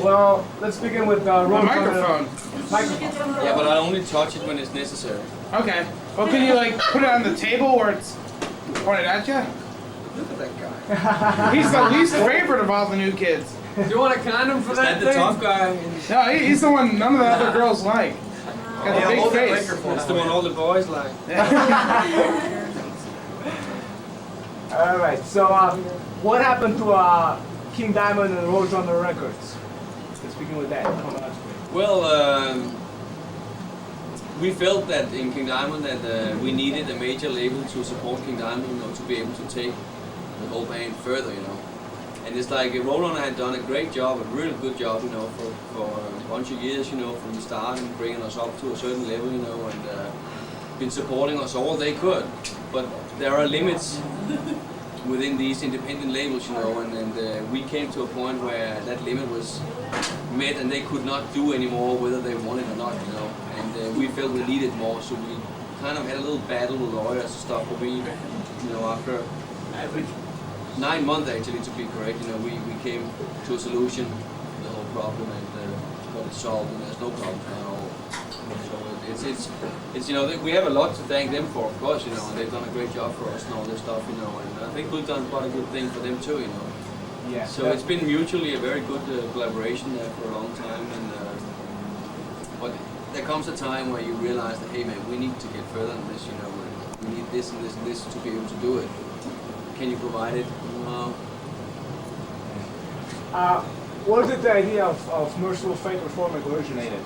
Well, let's begin with microphone. Microphone. Yeah, but I only touch it when it's necessary. Okay. Well, can you like put it on the table where it's pointed at you? Look at that guy. He's the least favorite of all the new kids. Do you want a condom for Is that that the thing? tough guy? No, he's the one none of the other girls like. Got the big face. That's the one all the boys like. All right. So, what happened to King Diamond and Roadrunner Records? Let's begin with that. Well, we felt that in King Diamond that we needed a major label to support King Diamond, you know, to be able to take the whole band further, you know. And it's like Roadrunner had done a great job, a really good job, you know, for a bunch of years, you know, from the start and bringing us up to a certain level, you know, and been supporting us all they could. But there are limits within these independent labels, you know, and we came to a point where that limit was met and they could not do anymore whether they wanted or not, you know. And we felt we needed more, so we kind of had a little battle with lawyers and stuff, but we, you know, after 9 months actually, to be correct, you know, we came to a solution to the whole problem and got it solved, and there's no problem at all. So it's you know, we have a lot to thank them for, of course, you know, and they've done a great job for us and all this stuff, you know, and I think we've done quite a good thing for them too, you know. Yeah. So it's been mutually a very good collaboration there for a long time, and but there comes a time where you realize that, hey man, we need to get further than this, you know, we need this and this and this to be able to do it. Can you provide it? Where did the idea of Mercyful Fate Reforming originated?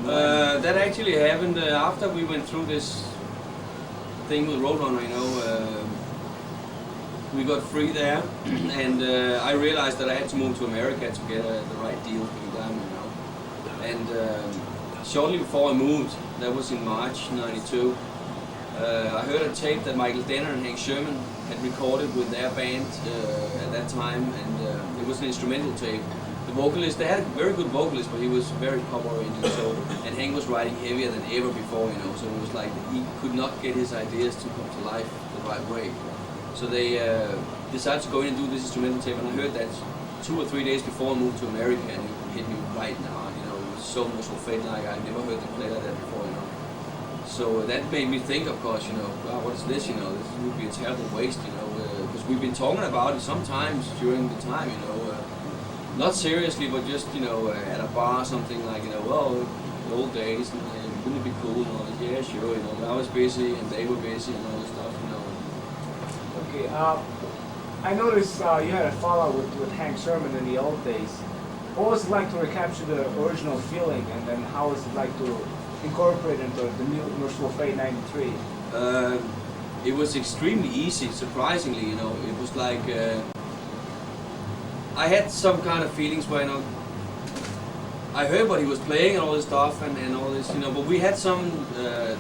That actually happened after we went through this thing with Roadrunner, you know. We got free there, and I realized that I had to move to America to get the right deal with King Diamond, you know. And shortly before I moved, that was in March '92, I heard a tape that Michael Denner and Hank Sherman had recorded with their band at that time, and it was an instrumental tape. The vocalist, they had a very good vocalist, but he was very pop-oriented, so, and Hank was writing heavier than ever before, you know, so it was like he could not get his ideas to come to life the right way. So they decided to go in and do this instrumental tape, and I heard that 2 or 3 days before I moved to America, and it hit me right now, you know, it was so Mercyful Fate like I'd never heard them play like that before, you know. So that made me think, of course, you know, wow, what is this, you know, this would be a terrible waste, you know, because we've been talking about it sometimes during the time, you know, not seriously, but just, you know, at a bar or something like, you know, well, the old days, and wouldn't it be cool, and all this, yeah, sure, you know, I was busy, and they were busy, and all this stuff, you know. Okay, I noticed you had a fallout with Hank Sherman in the old days. What was it like to recapture the original feeling, and then how was it like to incorporate into the new Mercyful Fate '93? It was extremely easy, surprisingly, you know. It was like I had some kind of feelings where, you know, I heard what he was playing and all this stuff and all this, you know, but we had some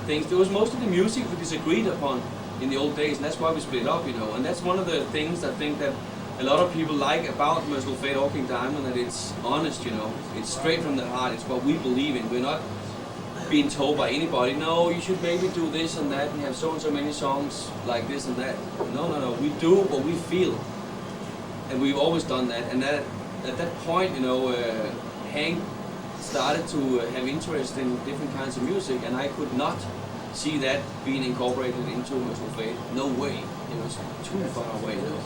things. There was most of the music we disagreed upon in the old days, and that's why we split up, you know. And that's one of the things I think that a lot of people like about Mercyful Fate or King Diamond, that it's honest, you know. It's straight from the heart. It's what we believe in. We're not being told by anybody, no, you should maybe do this and that and have so and so many songs like this and that. No. We do what we feel, and we've always done that. And that at that point, you know, Hank started to have interest in different kinds of music, and I could not see that being incorporated into Mercyful Fate. No way. It was too far away, you know.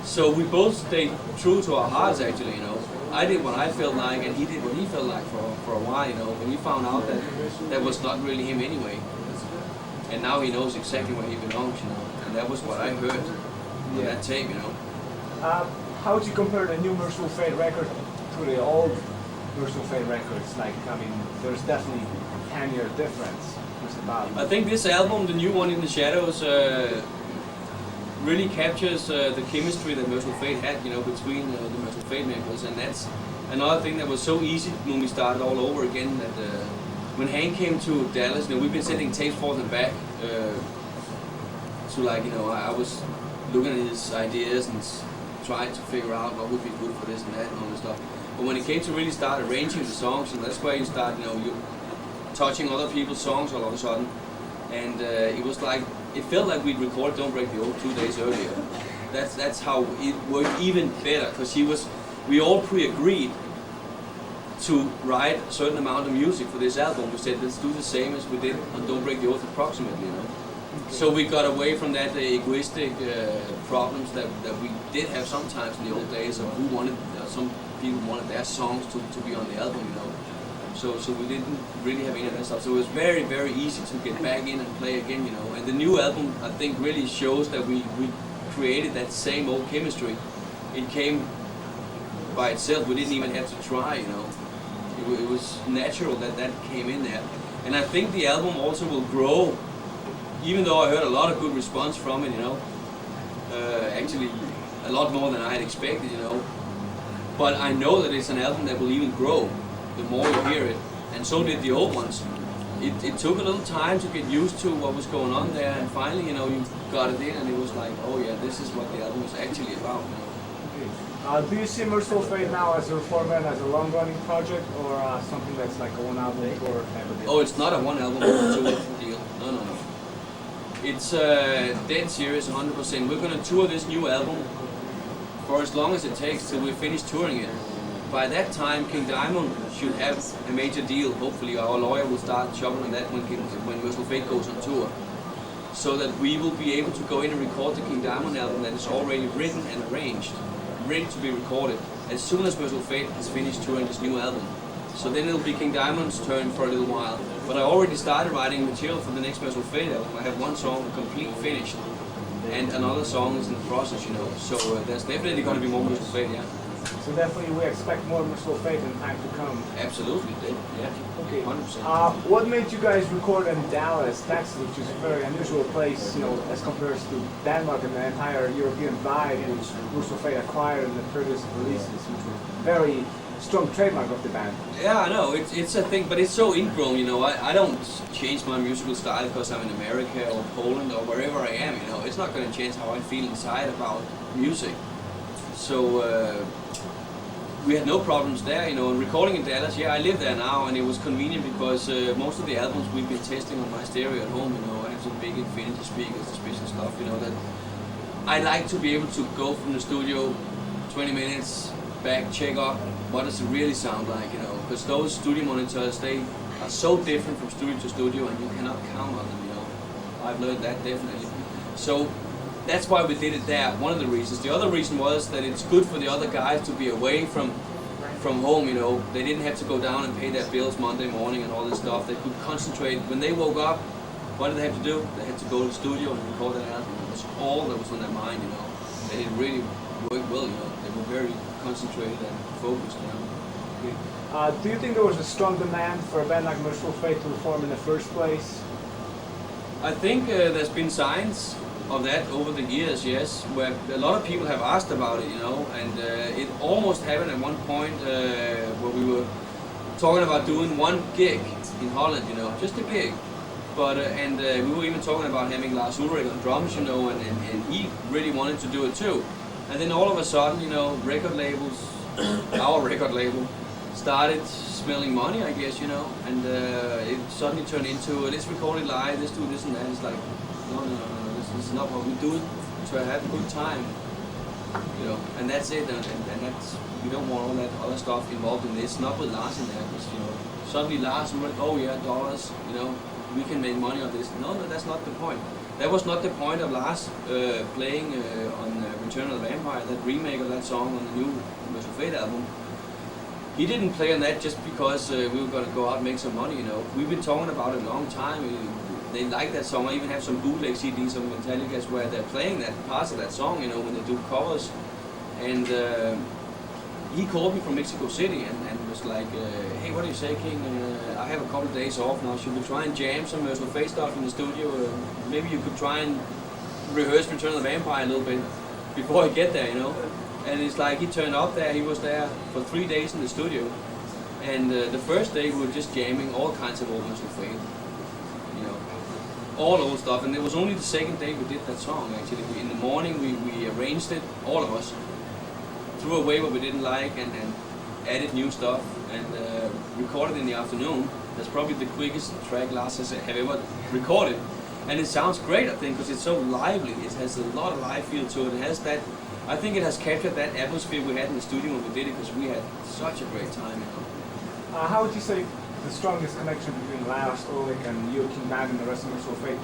So we both stayed true to our hearts, actually, you know. I did what I felt like, and he did what he felt like for a while, you know. But we found out that that was not really him anyway. And now he knows exactly where he belongs, you know. And that was what I heard on that tape, you know. How would you compare the new Mercyful Fate record to the old Mercyful Fate records? Like, I mean, there's definitely a 10-year difference. What's about? I think this album, the new one, In the Shadows, really captures the chemistry that Mercyful Fate had, you know, between the Mercyful Fate members, and that's another thing that was so easy when we started all over again. That when Hank came to Dallas, you know, we've been sending tapes forth and back to, like, you know, I was looking at his ideas and trying to figure out what would be good for this and that and all this stuff. But when it came to really start arranging the songs, and that's where you start, you know, you touching other people's songs all of a sudden, and it was like, it felt like we'd recorded Don't Break the Oath 2 days earlier. That's how it worked even better, because he was we all pre-agreed to write a certain amount of music for this album. We said, let's do the same as we did on Don't Break the Oath approximately, you know. So we got away from that egoistic problems that we did have sometimes in the old days of who wanted, some people wanted their songs to be on the album, you know. So we didn't really have any of that stuff. So it was very, very easy to get back in and play again, you know. And the new album, I think, really shows that we created that same old chemistry. It came by itself. We didn't even have to try, you know. It was natural that came in there. And I think the album also will grow, even though I heard a lot of good response from it, you know. Actually, a lot more than I had expected, you know. But I know that it's an album that will even grow the more you hear it, and so did the old ones. It took a little time to get used to what was going on there, and finally, you know, you got it in, and it was like, oh yeah, this is what the album is actually about. You know? Okay. Do you see Mercyful Fate now as a format, as a long-running project, or something that's like a one-album tour type of deal? Oh, it's not a one album tour deal. No. It's dead serious, 100%. We're gonna tour this new album for as long as it takes till we finish touring it. By that time, King Diamond should have a major deal. Hopefully, our lawyer will start shopping on that when Mercyful Fate goes on tour, so that we will be able to go in and record the King Diamond album that is already written and arranged, ready to be recorded as soon as Mercyful Fate has finished touring this new album. So then it'll be King Diamond's turn for a little while. But I already started writing material for the next Mercyful Fate album. I have one song complete finished, and another song is in the process, you know. So there's definitely going to be more Mercyful Fate, yeah. So definitely we expect more Mercyful Fate in time to come. Absolutely, yeah. Okay. 100%. What made you guys record in Dallas, Texas, which is a very unusual place, you know, as compared to Denmark and the entire European vibe which Mercyful Fate acquired in the previous releases, which were very strong trademark of the band. Yeah, I know, it's a thing, but it's so ingrown, you know. I don't change my musical style because I'm in America or Poland or wherever I am, you know. It's not going to change how I feel inside about music. So we had no problems there, you know. And recording in Dallas, yeah, I live there now, and it was convenient because most of the albums we've been testing on my stereo at home, you know. I have some big Infinity speakers, special stuff, you know, that I like to be able to go from the studio 20 minutes back, check up what does it really sound like, you know, because those studio monitors, they are so different from studio to studio, and you cannot count on them, you know. I've learned that definitely. So that's why we did it there, one of the reasons. The other reason was that it's good for the other guys to be away from home, you know. They didn't have to go down and pay their bills Monday morning and all this stuff. They could concentrate. When they woke up, what did they have to do? They had to go to the studio and record that album. It was all that was on their mind, you know. And it really worked well, you know. They were very concentrated and focused, you know. Do you think there was a strong demand for a band like Mercyful Fate to form in the first place? I think there's been signs of that over the years, yes, where a lot of people have asked about it, you know, and it almost happened at one point where we were talking about doing one gig in Holland, you know, just a gig. But we were even talking about having Lars Ulrich on drums, you know, and he really wanted to do it too. And then all of a sudden, you know, record labels, our record label, started smelling money, I guess, you know, and it suddenly turned into, let's record it live, let's do this and that. It's like, no, this is not what we do to have a good time, you know, and that's it, and that's, we don't want all that other stuff involved in this, not with Lars in there, because, you know, suddenly Lars went, oh yeah, dollars, you know, we can make money on this. No, that's not the point. That was not the point of Lars playing on Return of the Vampire, that remake of that song on the new Mercyful Fate album. He didn't play on that just because we were going to go out and make some money, you know. We've been talking about it a long time. They like that song. I even have some bootleg CDs of Metallica's where they're playing that parts of that song, you know, when they do covers. And he called me from Mexico City and was like, hey, what do you say, King? I have a couple of days off now. Should we try and jam some Mercyful Fate stuff in the studio? Maybe you could try and rehearse Return of the Vampire a little bit before I get there, you know. And it's like he turned up there. He was there for 3 days in the studio. And the first day we were just jamming all kinds of old Mercyful Fate, you know, all old stuff. And it was only the second day we did that song, actually. In the morning we arranged it, all of us, threw away what we didn't like and added new stuff and recorded in the afternoon. That's probably the quickest track Lars has ever recorded. And it sounds great, I think, because it's so lively. It has a lot of live feel to it. It has that I think it has captured that atmosphere we had in the studio when we did it, because we had such a great time, you know. How would you say the strongest connection between Lars Ulrich and you, King Diamond, and the rest of Mercyful Fate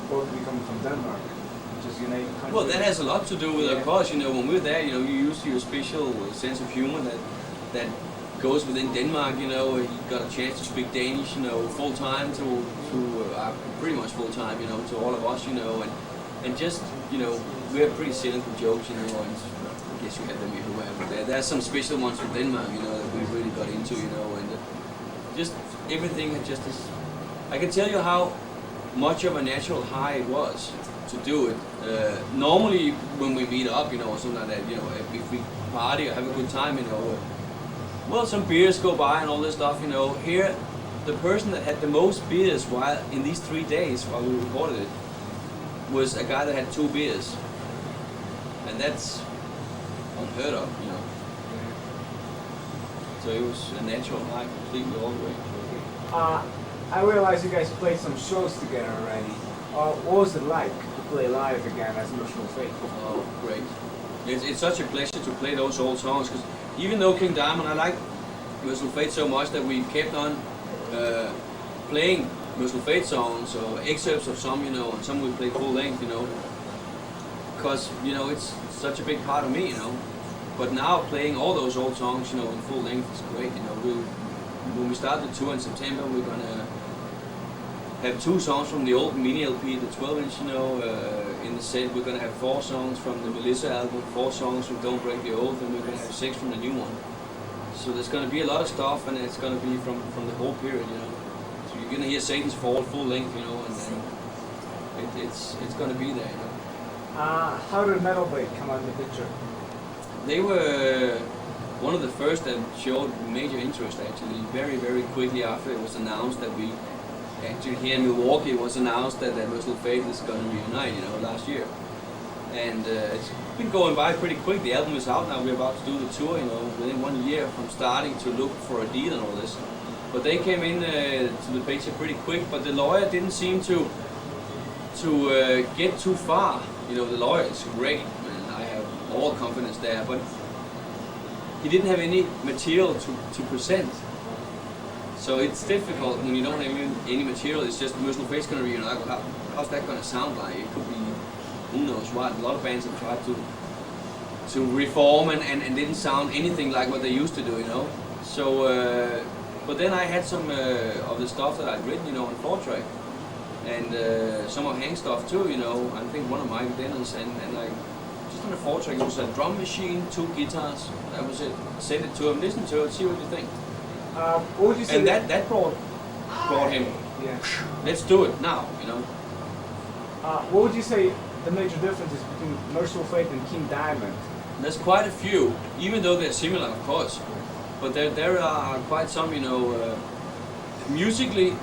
both coming from Denmark, which is your native country? Well, that has a lot to do with, of course, you know, when we're there, you know, you use your special sense of humor that goes within Denmark, you know. You got a chance to speak Danish, you know, full time to pretty much full time, you know, to all of us, you know, and just, you know, we have pretty cynical jokes, you know, and I guess you have them everywhere, but there's some special ones from Denmark, you know, that we really got into, you know, and just everything had just this. I can tell you how much of a natural high it was to do it. Normally when we meet up, you know, or something like that, you know, if we party or have a good time, you know, well, some beers go by and all this stuff, you know. Here, the person that had the most beers while in these 3 days while we recorded it was a guy that had 2 beers, and that's unheard of, you know. So it was a natural high completely all the way. I realize you guys played some shows together already. What was it like to play live again as Mercyful Fate? Oh, great. It's such a pleasure to play those old songs, because even though King Diamond, I like Mercyful Fate so much that we kept on playing Mercyful Fate songs or excerpts of some, you know, and some we play full length, you know, because, you know, it's such a big part of me, you know. But now playing all those old songs, you know, in full length is great, you know. When we start the tour in September, we're gonna have 2 songs from the old mini LP, the 12-inch, you know, in the set. We're gonna have 4 songs from the Melissa album, 4 songs from Don't Break the Oath, and we're gonna have 6 from the new one. So there's gonna be a lot of stuff, and it's gonna be from the whole period, you know. So you're gonna hear Satan's Fall full length, you know, and it's gonna be there, you know. How did Metal Blade come out of the picture? They were one of the first that showed major interest, actually. Very, very quickly after it was announced that we actually here in Milwaukee, it was announced that Mercyful Fate is going to reunite, you know, last year. And it's been going by pretty quick. The album is out now. We're about to do the tour, you know, within 1 year from starting to look for a deal and all this. But they came in to the picture pretty quick. But the lawyer didn't seem to get too far. You know, the lawyer is great, and I have all confidence there. But he didn't have any material to present. So it's difficult when you don't have any material. It's just Mercyful Fate's going to reunite. How's that going to sound like? It could be who knows what. A lot of bands have tried to reform and didn't sound anything like what they used to do, you know. So, but then I had some of the stuff that I'd written, you know, on 4-track, and some of Hank's stuff too, you know. I think one of Michael Dennis, and I just on a 4-track. It was a drum machine, 2 guitars. That was it. Send it to him, listen to it, see what you think. What would you say? And that brought him. Yeah. Let's do it now, you know. What would you say the major differences between Mercyful Fate and King Diamond? There's quite a few, even though they're similar, of course. But there are quite some, you know, musically.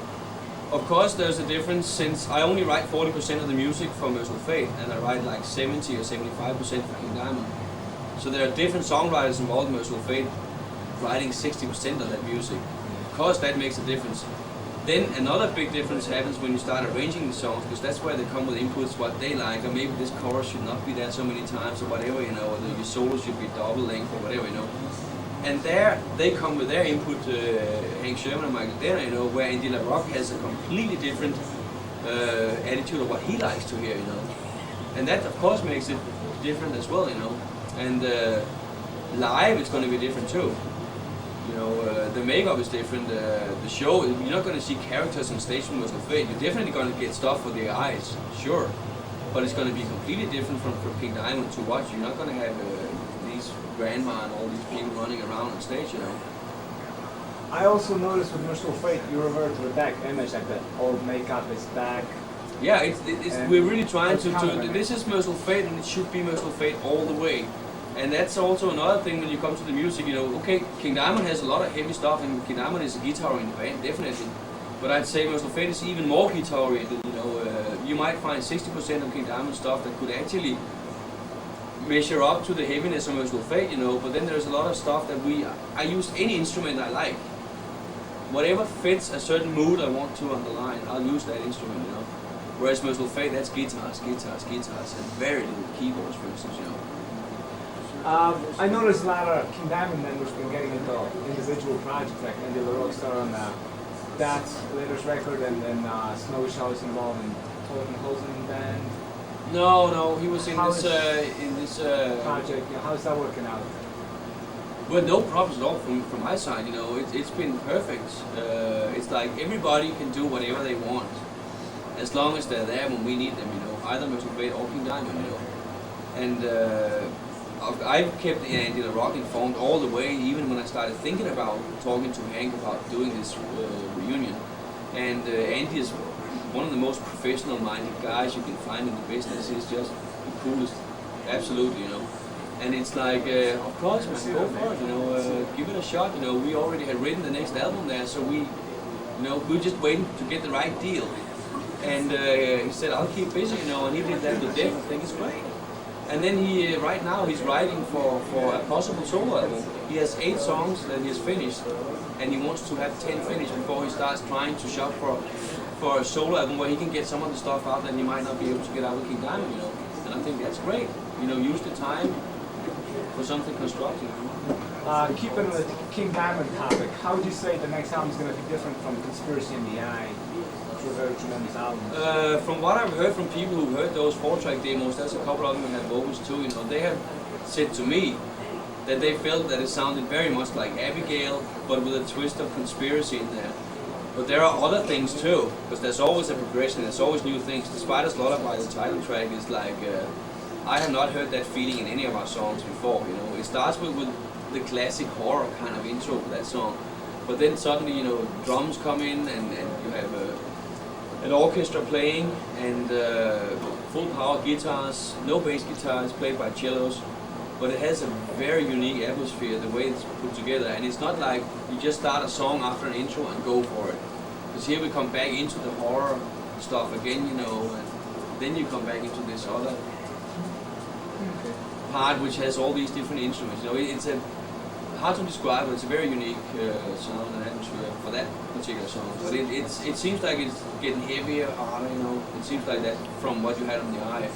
Of course, there's a difference, since I only write 40% of the music for Mercyful Fate, and I write like 70 or 75% for King Diamond. So there are different songwriters involved in Mercyful Fate, writing 60% of that music. Of course, that makes a difference. Then another big difference happens when you start arranging the songs, because that's where they come with inputs, what they like, or maybe this chorus should not be there so many times, or whatever, you know, or your solo should be double length, or whatever, you know. And there, they come with their input, Hank Sherman and Michael Denner, you know, where Andy LaRock has a completely different attitude of what he likes to hear, you know. And that, of course, makes it different as well, you know. And live, it's going to be different too. You know, the makeup is different, the show, you're not going to see characters on stage from Mercyful Fate. You're definitely going to get stuff for the eyes, sure. But it's going to be completely different from King Diamond to watch. You're not going to have these grandma and all these people running around on stage, you know. I also noticed with Mercyful Fate, you revert to the back image, like that old makeup is back. Yeah, we're really trying to this is Mercyful Fate, and it should be Mercyful Fate all the way. And that's also another thing when you come to the music, you know, okay, King Diamond has a lot of heavy stuff, and King Diamond is a guitar in the band, definitely. But I'd say Mercyful Fate is even more guitar-oriented, you know. You might find 60% of King Diamond stuff that could actually measure up to the heaviness of Mercyful Fate, you know. But then there's a lot of stuff that I use any instrument I like. Whatever fits a certain mood I want to underline, I'll use that instrument, you know. Whereas Mercyful Fate, that's guitars, and very little keyboards, for instance, you know. I noticed a lot of King Diamond members been getting into individual projects, like Andy LaRockstar on that's latest record, and then Snowy Show's involved in Hosen band No, he was in How this project. You know, how's that working out? well, no problems at all from my side. You know, it's been perfect. It's like everybody can do whatever they want, as long as they're there when we need them. You know, either Mercyful Fate or King Diamond. You know, and I've kept Andy LaRock informed all the way, even when I started thinking about talking to Hank about doing this reunion. And Andy is one of the most professional-minded guys you can find in the business. He's just the coolest, absolutely, you know. And it's like, of course, man, go for it, you know, give it a shot. You know, we already had written the next album there, so we're just waiting to get the right deal. And he said, I'll keep busy, you know, and he did that with Def. I think it's great. And then right now he's writing for a possible solo album. He has 8 songs that he's finished, and he wants to have 10 finished before he starts trying to shop for a solo album where he can get some of the stuff out that he might not be able to get out with King Diamond, you know. And I think that's great. You know, use the time for something constructive. Keeping with the King Diamond topic, how would you say the next album is going to be different from Conspiracy in the Eye? Which were very tremendous albums. From what I've heard from people who heard those 4-track demos, there's a couple of them who had vocals too, you know, they have said to me that they felt that it sounded very much like Abigail, but with a twist of Conspiracy in there. But there are other things too, because there's always a progression, there's always new things. The Spider's Lullaby, the title track, is like, I have not heard that feeling in any of our songs before, you know. It starts with the classic horror kind of intro for that song, but then suddenly, you know, drums come in and you have an orchestra playing and full power guitars, no bass guitars, played by cellos. But it has a very unique atmosphere, the way it's put together, and it's not like you just start a song after an intro and go for it. Because here we come back into the horror stuff again, you know, and then you come back into this other part which has all these different instruments. You know, it's hard to describe, but it's a very unique sound and atmosphere for that particular song. But it seems like it's getting heavier, harder, you know. It seems like that from what you had on the eye.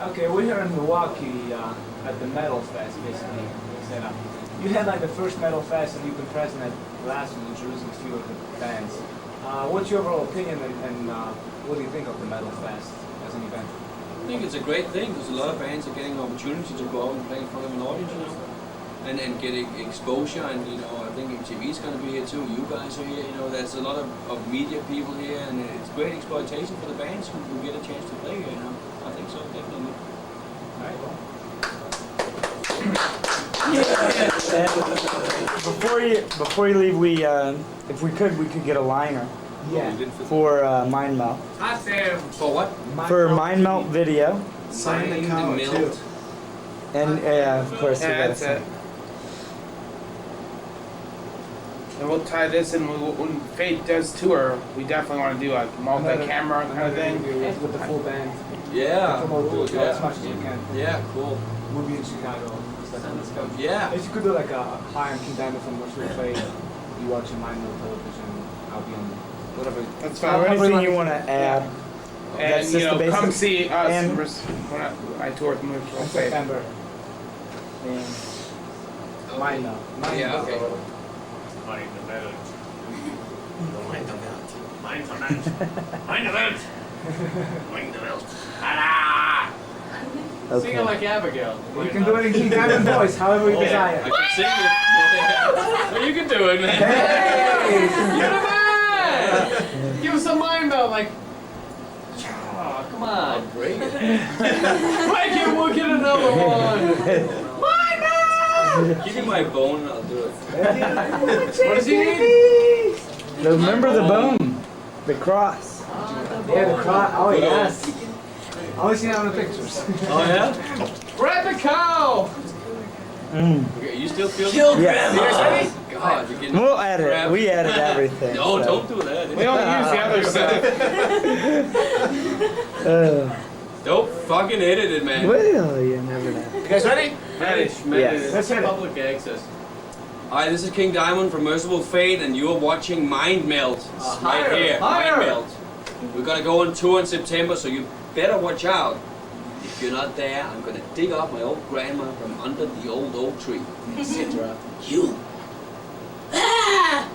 Okay, we're here in Milwaukee at the Metalfest, basically. Set up. You had like the first Metalfest, and you've been present at the last one, introducing a few of the bands. What's your overall opinion, and what do you think of the Metalfest as an event? I think it's a great thing because a lot of bands are getting an opportunity to go out and play in front of an audience, you know, and get exposure. And you know, I think MTV's going to be here too. You guys are here. You know, there's a lot of media people here, and it's great exploitation for the bands who get a chance to play here. You know, I think so, definitely. All right, well. Before you leave, we if we could get a liner Yeah. for Mind Melt. For what? For Mind Melt video. Sign the Mind cover, Melt. too. And yeah, of course we Yeah, gotta that's sing. it. And we'll tie this in when Fate does tour. We definitely want to do a multi-camera kind of thing. With the full band. Yeah. Promote Cool, as yeah. much as you can. Yeah. Cool. We'll be in Chicago. Stuff. Yeah. If you could do like a hi, I'm King Diamond from Mercyful Fate, you watching Mind Melt television, I'll be on whatever. That's Or fine. anything you want to add. And That's you just know, the come basics. see us. And- When I tour with Mercyful In Fate. September. Mind Melt. Mind Yeah, Melt. okay. Mind the Melt. Mind the Melt. Mind the Melt. Mind the Melt. Mind the Melt. Ah! Sing Okay. it like Abigail. You can do it in King Diamond voice, however you I desire. can sing it. Well, you can do it, man. Hey! You're the man! Give us a mind melt, like. Oh, come on. Great. Make it, we'll get another one. Mind melt! Give me my bone and I'll do it. What does he need? Remember the bone, the cross. Yeah, the crowd. Oh, yes. I only seen that on the pictures. Oh yeah? Grab the cow! Okay, you still feel Yeah. Seriously? God, you're getting We'll edit. crap. We edit everything. No, so. don't do that. We don't use the other stuff. Don't fucking edit it, man. Well, you never know. You guys ready? Manage. Yes. Let's hit it. Public access. Hi, this is King Diamond from Mercyful Fate, and you are watching Mind Melt. It's right Higher, here, higher. Mind Melt. We're gonna go on tour in September, so you better watch out. If you're not there, I'm gonna dig up my old grandma from under the old oak tree, etc. You. Ah!